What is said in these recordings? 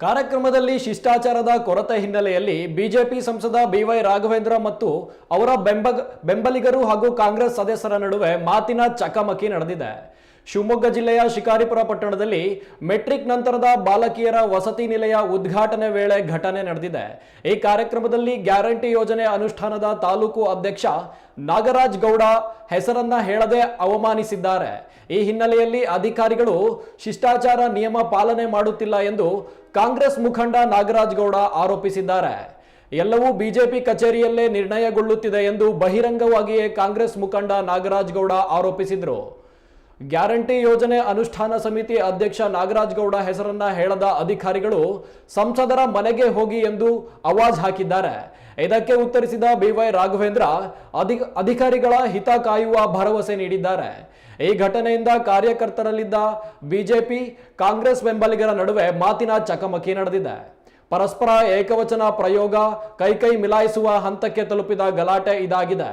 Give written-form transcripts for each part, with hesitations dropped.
ಕಾರ್ಯಕ್ರಮದಲ್ಲಿ ಶಿಷ್ಟಾಚಾರದ ಕೊರತೆ ಹಿನ್ನೆಲೆಯಲ್ಲಿ ಬಿಜೆಪಿ ಸಂಸದ ಬಿವೈ ರಾಘವೇಂದ್ರ ಮತ್ತು ಅವರ ಬೆಂಬಲಿಗರು ಹಾಗೂ ಕಾಂಗ್ರೆಸ್ ಸದಸ್ಯರ ನಡುವೆ ಮಾತಿನ ಚಕಮಕಿ ನಡೆದಿದೆ. ಶಿವಮೊಗ್ಗ ಜಿಲ್ಲೆಯ ಶಿಕಾರಿಪುರ ಪಟ್ಟಣದಲ್ಲಿ ಮೆಟ್ರಿಕ್ ನಂತರದ ಬಾಲಕಿಯರ ವಸತಿ ನಿಲಯ ಉದ್ಘಾಟನೆ ವೇಳೆ ಘಟನೆ ನಡೆದಿದೆ. ಈ ಕಾರ್ಯಕ್ರಮದಲ್ಲಿ ಗ್ಯಾರಂಟಿ ಯೋಜನೆ ಅನುಷ್ಠಾನದ ತಾಲೂಕು ಅಧ್ಯಕ್ಷ ನಾಗರಾಜ್ ಗೌಡ ಹೆಸರನ್ನ ಹೇಳದೆ ಅವಮಾನಿಸಿದ್ದಾರೆ. ಈ ಹಿನ್ನೆಲೆಯಲ್ಲಿ ಅಧಿಕಾರಿಗಳು ಶಿಷ್ಟಾಚಾರ ನಿಯಮ ಪಾಲನೆ ಮಾಡುತ್ತಿಲ್ಲ ಎಂದು ಕಾಂಗ್ರೆಸ್ ಮುಖಂಡ ನಾಗರಾಜ್ ಗೌಡ ಆರೋಪಿಸಿದ್ದಾರೆ. ಎಲ್ಲವೂ ಬಿಜೆಪಿ ಕಚೇರಿಯಲ್ಲೇ ನಿರ್ಣಯಗೊಳ್ಳುತ್ತಿದೆ ಎಂದು ಬಹಿರಂಗವಾಗಿಯೇ ಕಾಂಗ್ರೆಸ್ ಮುಖಂಡ ನಾಗರಾಜ್ ಗೌಡ ಆರೋಪಿಸಿದರು. ಗ್ಯಾರಂಟಿ ಯೋಜನೆ ಅನುಷ್ಠಾನ ಸಮಿತಿ ಅಧ್ಯಕ್ಷ ನಾಗರಾಜ್ ಗೌಡ ಹೆಸರನ್ನ ಹೇಳದ ಅಧಿಕಾರಿಗಳು ಸಂಸದರ ಮನೆಗೆ ಹೋಗಿ ಎಂದು ಆವಾಜ್ ಹಾಕಿದ್ದಾರೆ. ಇದಕ್ಕೆ ಉತ್ತರಿಸಿದ ಬಿವೈ ರಾಘವೇಂದ್ರ ಅಧಿಕಾರಿಗಳ ಹಿತ ಕಾಯುವ ಭರವಸೆ ನೀಡಿದ್ದಾರೆ. ಈ ಘಟನೆಯಿಂದ ಕಾರ್ಯಕರ್ತರಲ್ಲಿದ್ದ ಬಿಜೆಪಿ ಕಾಂಗ್ರೆಸ್ ಬೆಂಬಲಿಗರ ನಡುವೆ ಮಾತಿನ ಚಕಮಕಿ ನಡೆದಿದೆ. ಪರಸ್ಪರ ಏಕವಚನ ಪ್ರಯೋಗ, ಕೈ ಮಿಲಾಯಿಸುವ ಹಂತಕ್ಕೆ ತಲುಪಿದ ಗಲಾಟೆ ಇದಾಗಿದೆ.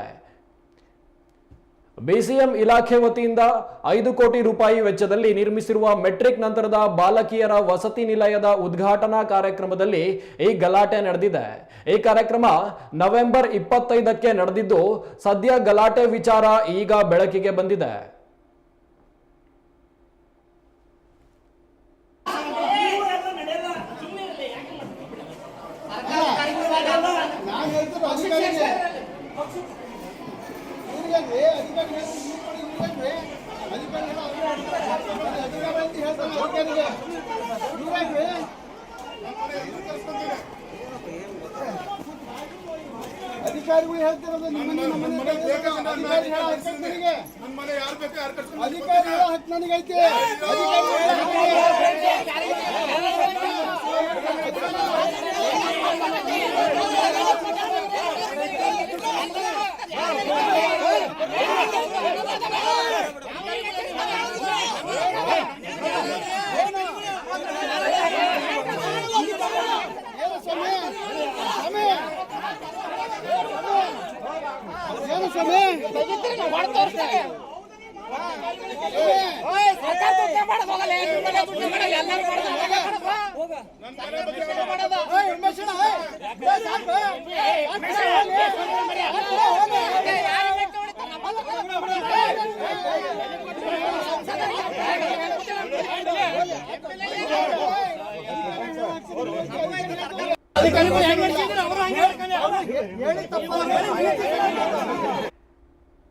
ಬಿಸಿಎಂ ಇಲಾಖೆ ವತಿಯಿಂದ 5 ಕೋಟಿ ರೂಪಾಯಿ ವೆಚ್ಚದಲ್ಲಿ ನಿರ್ಮಿಸಿರುವ ಮೆಟ್ರಿಕ್ ನಂತರದ ಬಾಲಕಿಯರ ವಸತಿ ನಿಲಯದ ಉದ್ಘಾಟನಾ ಕಾರ್ಯಕ್ರಮದಲ್ಲಿ ಈ ಗಲಾಟೆ ನಡೆದಿದೆ. ಈ ಕಾರ್ಯಕ್ರಮ ನವೆಂಬರ್ 25ಕ್ಕೆ ನಡೆದಿದ್ದು, ಸದ್ಯ ಗಲಾಟೆ ವಿಚಾರ ಈಗ ಬೆಳಕಿಗೆ ಬಂದಿದೆ. ಅಧಿಕಾರಿಗಳು ಹೇಳ್ತಿರೋದು ಅಧಿಕಾರಿಗಳ ಹಕ್ಕು ನನಗೈತೆ. ಹೇಳಿ ತಪ್ಪ